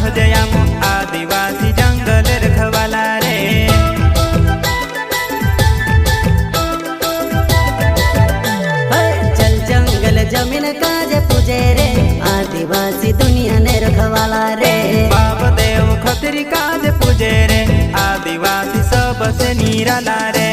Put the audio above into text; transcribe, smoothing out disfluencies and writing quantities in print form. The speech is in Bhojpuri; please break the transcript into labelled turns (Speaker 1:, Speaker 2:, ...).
Speaker 1: सहजयामो आदिवासी जंगल रखवाला रे।
Speaker 2: चल जंगल जमीन काजे पूजे रे आदिवासी दुनिया ने रखवाला रे।
Speaker 1: बाप देव खतरी काज पूजे रे आदिवासी सबसे निराला रे।